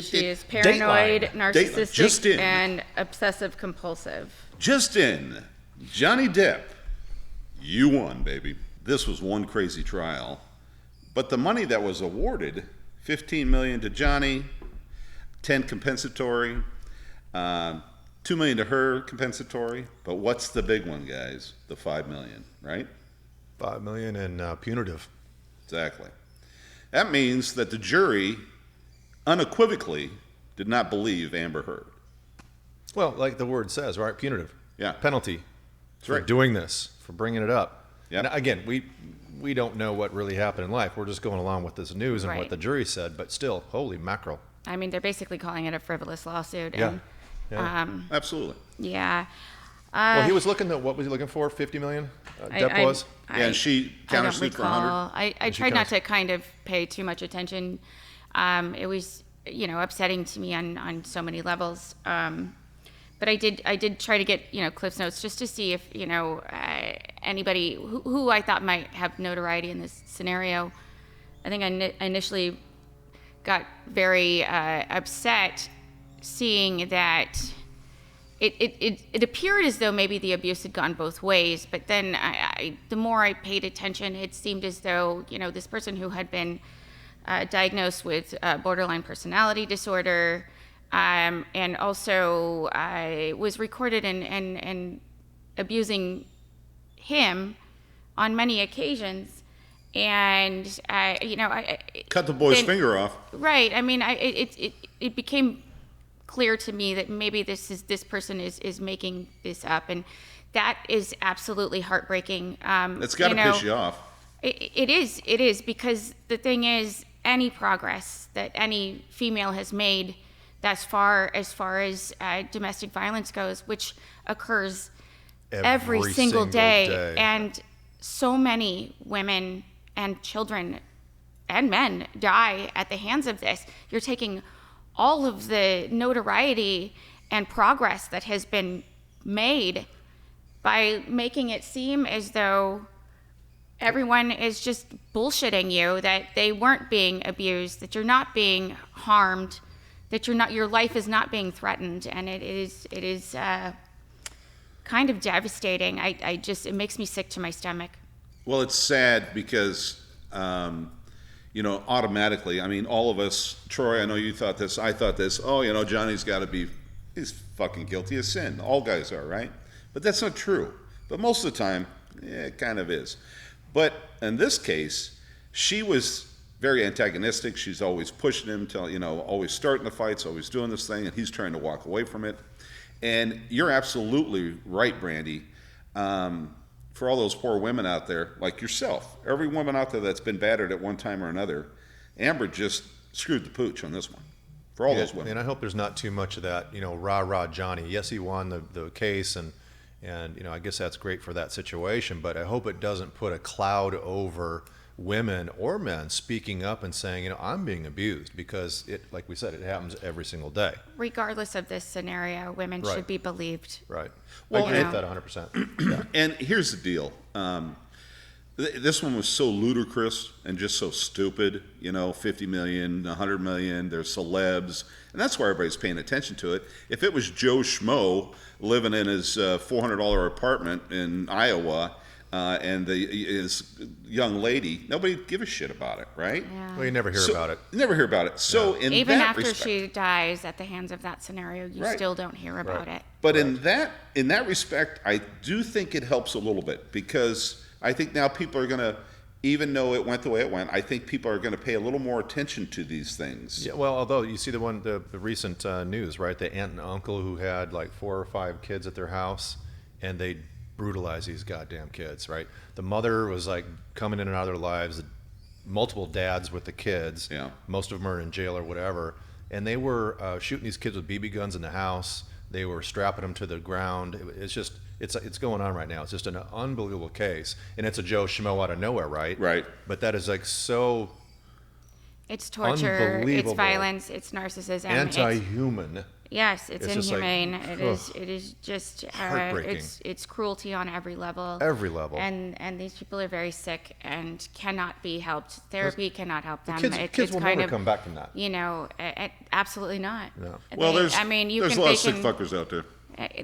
She is paranoid, narcissistic, in. and obsessive compulsive. Just in, Johnny Depp, you won, baby. This was one crazy trial. But the money that was awarded, $15 million to Johnny, $10 compensatory, $2 million to her compensatory. But what's the big one, guys? The $5 million, right? $5 million in punitive. Exactly. That means that the jury unequivocally did not believe Amber Heard. Well, like the word says, right? Punitive. Yeah. Penalty. That's for right. doing this, for bringing it up. Yep. And again, we don't know what really happened in life. We're just going along with this news and what the jury said. But still, holy mackerel. I mean, they're basically calling it a frivolous lawsuit. Yeah. And, Yeah. Absolutely. Yeah. Well, he was looking at, what was he looking for? 50 million? Depp was? Yeah, and she countersued for 100. I tried not to kind of pay too much attention. It was, upsetting to me on so many levels. But I did try to get, Cliff's Notes just to see if, anybody who I thought might have notoriety in this scenario. I think I initially got very upset seeing that it appeared as though maybe the abuse had gone both ways, but then the more I paid attention, it seemed as though, this person who had been diagnosed with borderline personality disorder, and also was recorded and abusing him on many occasions, and cut the boy's finger off. Right. I mean, it became clear to me that maybe this person is making this up, and that is absolutely heartbreaking. It's got to piss you off. It is, because the thing is, any progress that any female has made as far as domestic violence goes, which occurs every single day, and so many women and children and men die at the hands of this. You're taking all of the notoriety and progress that has been made by making it seem as though everyone is just bullshitting you, that they weren't being abused, that you're not being harmed, that your life is not being threatened. And it is kind of devastating. It makes me sick to my stomach. Well, it's sad because, automatically, I mean, all of us, Troy, I know you thought this, I thought this, Johnny's he's fucking guilty of sin. All guys are, right? But that's not true. But most of the time, it kind of is. But in this case, she was very antagonistic. She's always pushing him to, always starting the fights, always doing this thing, and he's trying to walk away from it. And you're absolutely right, Brandi. For all those poor women out there, like yourself, every woman out there that's been battered at one time or another, Amber just screwed the pooch on this one. For all those women. And I hope there's not too much of that, rah-rah Johnny. Yes, he won the case, and I guess that's great for that situation, but I hope it doesn't put a cloud over women or men speaking up and saying, I'm being abused, because like we said, it happens every single day. Regardless of this scenario, women should be believed. Right. Well, I agree with that 100%. Yeah. And here's the deal. This one was so ludicrous and just so stupid, 50 million, 100 million, there's celebs, and that's why everybody's paying attention to it. If it was Joe Schmo living in his $400 apartment in Iowa, and his young lady, nobody'd give a shit about it, right? Yeah. Well, you never hear about it. You never hear about it. So in even that after respect, she dies at the hands of that scenario, you still don't hear about it. But in that respect, I do think it helps a little bit, because I think now people are going to, even though it went the way it went, I think people are going to pay a little more attention to these things. Yeah, well, although you see the recent news, right? The aunt and uncle who had like 4 or 5 kids at their house, and they brutalize these goddamn kids, right? The mother was like coming in and out of their lives, multiple dads with the kids. Yeah. Most of them are in jail or whatever. And they were shooting these kids with BB guns in the house. They were strapping them to the ground. It's going on right now. It's just an unbelievable case. And it's a Joe Schmo out of nowhere, right? Right. But that is like it's torture, it's violence, it's narcissism. Anti-human. Yes, it's just like, inhumane. ugh. It is just Heartbreaking. it's cruelty on every level. Every level. And these people are very sick and cannot be helped. Therapy cannot help them. Kids will never come back from that. You know, absolutely not. No. Well, They- there's I mean, you there's can a lot they of sick can- fuckers out there.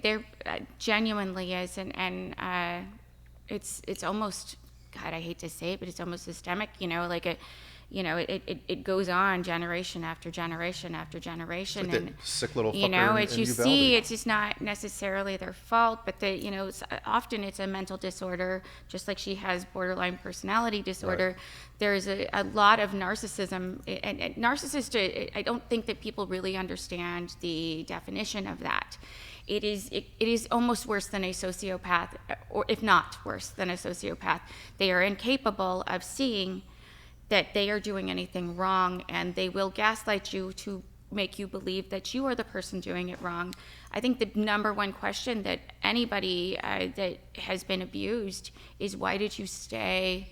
There genuinely is, and it's almost, God, I hate to say it, but it's almost systemic. You know, like it goes on generation after generation after generation, It's like and that sick little you fucker know, in it's you Uvalde. see, it's just not necessarily their fault, but often it's a mental disorder, just like she has borderline personality disorder. There's a lot of narcissism, and narcissist. I don't think that people really understand the definition of that. It is almost worse than a sociopath, or if not worse than a sociopath. They are incapable of seeing that they are doing anything wrong, and they will gaslight you to make you believe that you are the person doing it wrong. I think the number one question that anybody that has been abused is, why did you stay,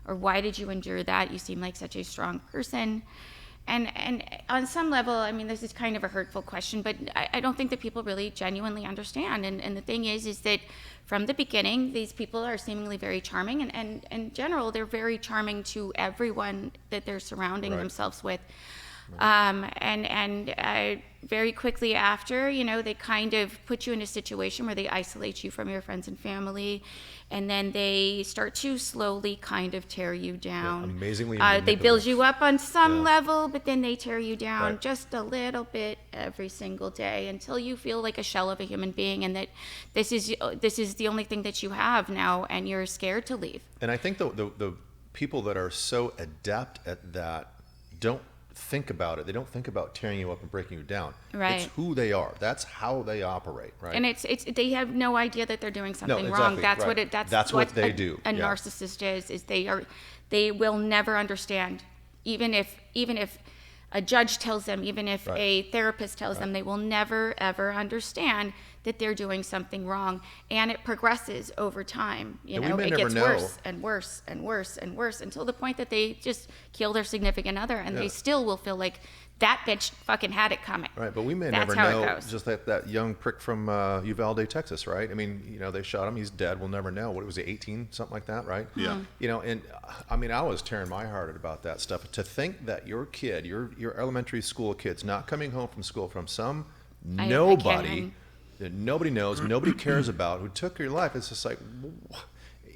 or why did you endure that? You seem like such a strong person. And on some level, I mean, this is kind of a hurtful question, but I don't think that people really genuinely understand. And the thing is that from the beginning, these people are seemingly very charming, and in general, they're very charming to everyone that they're surrounding themselves with. And very quickly after, you know, they kind of put you in a situation where they isolate you from your friends and family, and then they start to slowly kind of tear you down. Amazingly They build manipulative. you up on some Yeah. level, but then they tear you down Right. just a little bit every single day until you feel like a shell of a human being, and that this is the only thing that you have now, and you're scared to leave. And I think the people that are so adept at that don't think about it. They don't think about tearing you up and breaking you down. Right. It's who they are. That's how they operate, right? And it's they have no idea that they're doing something wrong. exactly, That's right. what it. That's what they do, A yeah. narcissist is they will never understand, even if a judge tells them, even if Right. a therapist tells them, they will never ever understand that they're doing something wrong. And it progresses over time. You And we know, may it never gets know. worse and worse and worse and worse until the point that they just kill their significant other, and they still will feel like that bitch fucking had it coming. Right, but we may That's never how know. it goes. Just like that young prick from Uvalde, Texas, right? I mean, you know, they shot him. He's dead. We'll never know. What was he, 18, something like that, right? Yeah. You know, and I mean, I was tearing my heart out about that stuff. To think that your kid, your elementary school kid's not coming home from school from some I nobody can't- that nobody knows, nobody cares about, who took your life. It's just like,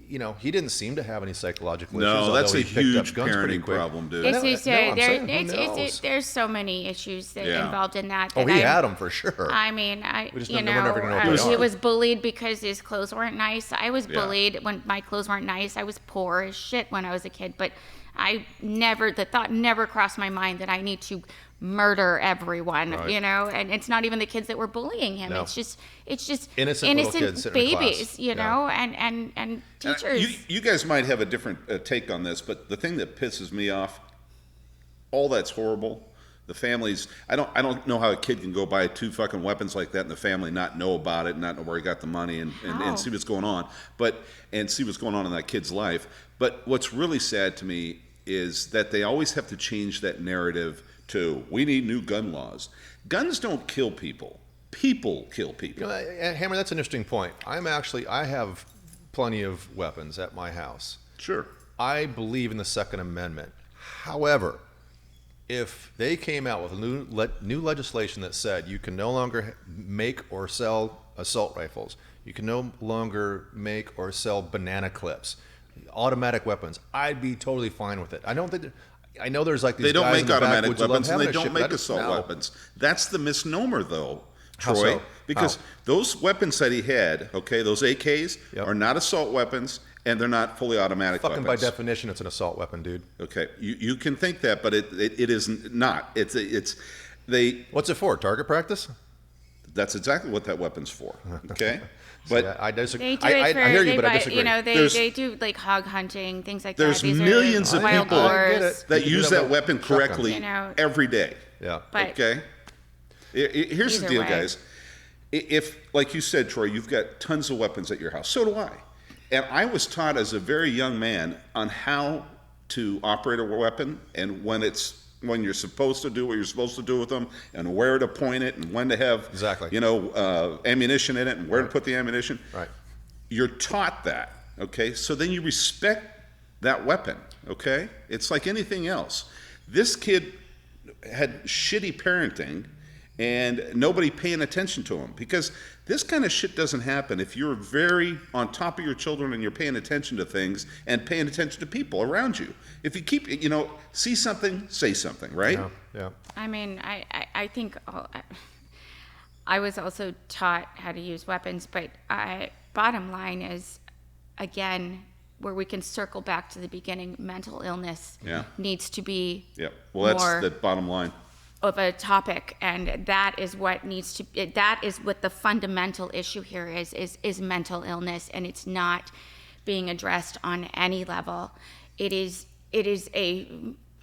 you know, he didn't seem to have any psychological issues. No, that's although a he picked up huge guns pretty parenting quick. problem, dude. It's just, I'm saying, who knows? there's so many issues that Yeah. involved in that. Oh, that he I- had them for sure. I mean, We just you we're never gonna know what they he are. was bullied because his clothes weren't nice. I was Yeah. bullied when my clothes weren't nice. I was poor as shit when I was a kid, but the thought never crossed my mind that I need to murder everyone, Right. you know, and it's not even the kids that were bullying him. No. It's just Innocent little kids sitting in a babies, class. you Yeah. know, and teachers. You guys might have a different take on this, but the thing that pisses me off, all that's horrible. The families, I don't know how a kid can go buy 2 fucking weapons like that and the family not know about it, not know where he got the money, and How? see what's going on, and see what's going on in that kid's life. But what's really sad to me is that they always have to change that narrative to, we need new gun laws. Guns don't kill people. People kill people. You know, and Hammer, that's an interesting point. I have plenty of weapons at my house. Sure. I believe in the Second Amendment. However, if they came out with new legislation that said you can no longer make or sell assault rifles, you can no longer make or sell banana clips, automatic weapons, I'd be totally fine with it. I don't think. I know there's like these They don't guys in make the automatic backwoods who love weapons, and having they a don't shit. make That is- assault no. weapons. That's the misnomer, though, How Troy. so? Because How? those weapons that he had, okay, those AKs, Yep. are not assault weapons, and they're not fully automatic Fucking by weapons. definition, it's an assault weapon, dude. Okay, you can think that, but it is not. They. What's it for? Target practice? That's exactly what that weapon's for. Okay, But but I disagree. They do it for, I hear you, they but I buy- disagree. You know, There's- they do like hog hunting, things like there's that. These millions are of wild people I get boars. it. that You use can have that a weapon shotgun. correctly You know, every day. Yeah. But Okay. Here's the Either deal, way. guys. If, like you said, Troy, you've got tons of weapons at your house. So do I. And I was taught as a very young man on how to operate a weapon and when it's when you're supposed to do what you're supposed to do with them, and where to point it, and when to have Exactly. ammunition in it, and where to put the ammunition. Right. You're taught that, okay? So then you respect that weapon, okay? It's like anything else. This kid had shitty parenting and nobody paying attention to him, because this kind of shit doesn't happen if you're very on top of your children and you're paying attention to things and paying attention to people around you. If you keep, see something, say something, right? Yeah. I mean, I think I was also taught how to use weapons, but bottom line is, again, where we can circle back to the beginning, mental illness needs to be Well, that's more the bottom line of a topic, and that is what needs to. That is what the fundamental issue here is mental illness, and it's not being addressed on any level. It is a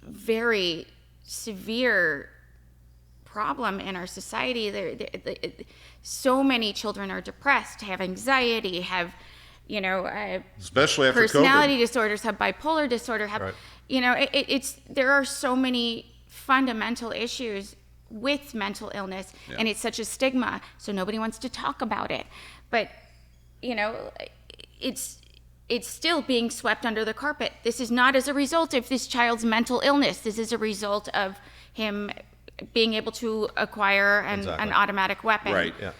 very severe problem in our society. So many children are depressed, have anxiety, have especially after personality COVID. disorders, have bipolar disorder, have Right. there are so many fundamental issues with mental illness, and it's such a stigma, so nobody wants to talk about it. But it's still being swept under the carpet. This is not as a result of this child's mental illness. This is a result of him being able to acquire an automatic weapon. Right. Yeah.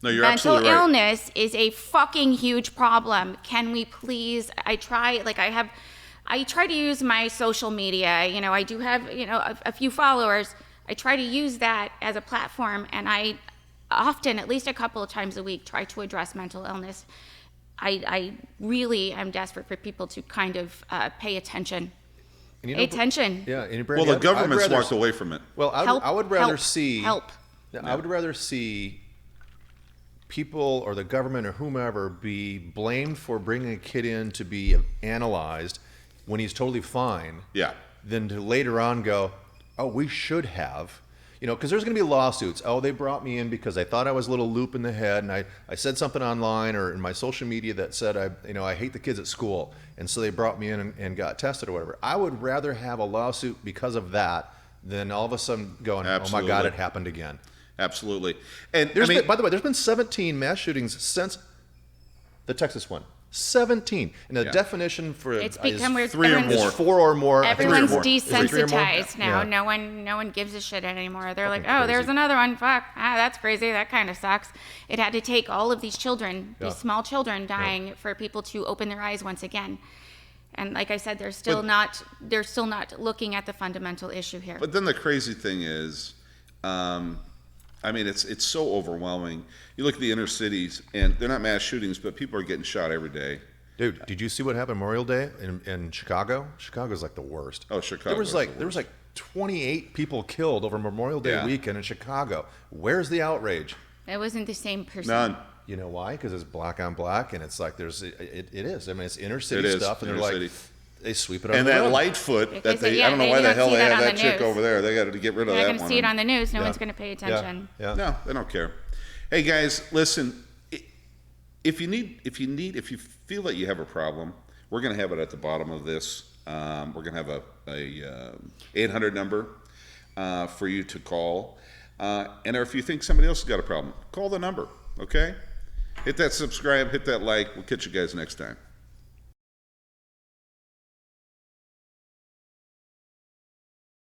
No, you're Mental absolutely right. illness is a fucking huge problem. Can we please? I try to use my social media. I do have a few followers. I try to use that as a platform, and I often, at least a couple of times a week, try to address mental illness. I really am desperate for people to kind of pay attention. And Pay attention. Yeah. And Well, the government's walked away from it. Well, I would rather Help. see. Help. I would rather see people or the government or whomever be blamed for bringing a kid in to be analyzed when he's totally fine. Yeah. Than to later on go, oh, we should have. Because there's going to be lawsuits. Oh, they brought me in because I thought I was a little loop in the head, and I said something online or in my social media that said I hate the kids at school, and so they brought me in and got tested or whatever. I would rather have a lawsuit because of that than all of a sudden going, Absolutely. oh my God, it happened again. Absolutely. And By the way, there's been 17 mass shootings since the Texas one. 17. And the definition for It's become weird. three or Everyone's- more. is 4 or more. Everyone's Is it 3 or more? desensitized now. Yeah. No one gives a shit anymore. They're like, Fucking oh, there's crazy. another one. Fuck. That's crazy. That kind of sucks. It had to take all of these children, these small children dying for people to open their eyes once again. And like I said, they're still not looking at the fundamental issue here. But then the crazy thing is, it's so overwhelming. You look at the inner cities, and they're not mass shootings, but people are getting shot every day. Dude, did you see what happened Memorial Day in Chicago? Chicago's like the worst. Oh, Chicago. There was like 28 people killed over Memorial Day weekend in Chicago. Where's the outrage? It wasn't the same person. None. You know why? Because it's black on black, and it's like it is. I mean, it's inner city It is, stuff, and inner they're like city. they sweep it under And the that rug. Lightfoot, Because that they- I don't know they why the don't hell see they that have on that the chick news. over there. They got to get rid of They're that going to one. see it on the news. No one's going to pay attention. Yeah. No, they don't care. Hey guys, listen. If you feel that you have a problem, we're going to have it at the bottom of this. We're going to have a 800 number for you to call. And if you think somebody else has got a problem, call the number. Okay? Hit that subscribe, hit that like. We'll catch you guys next time.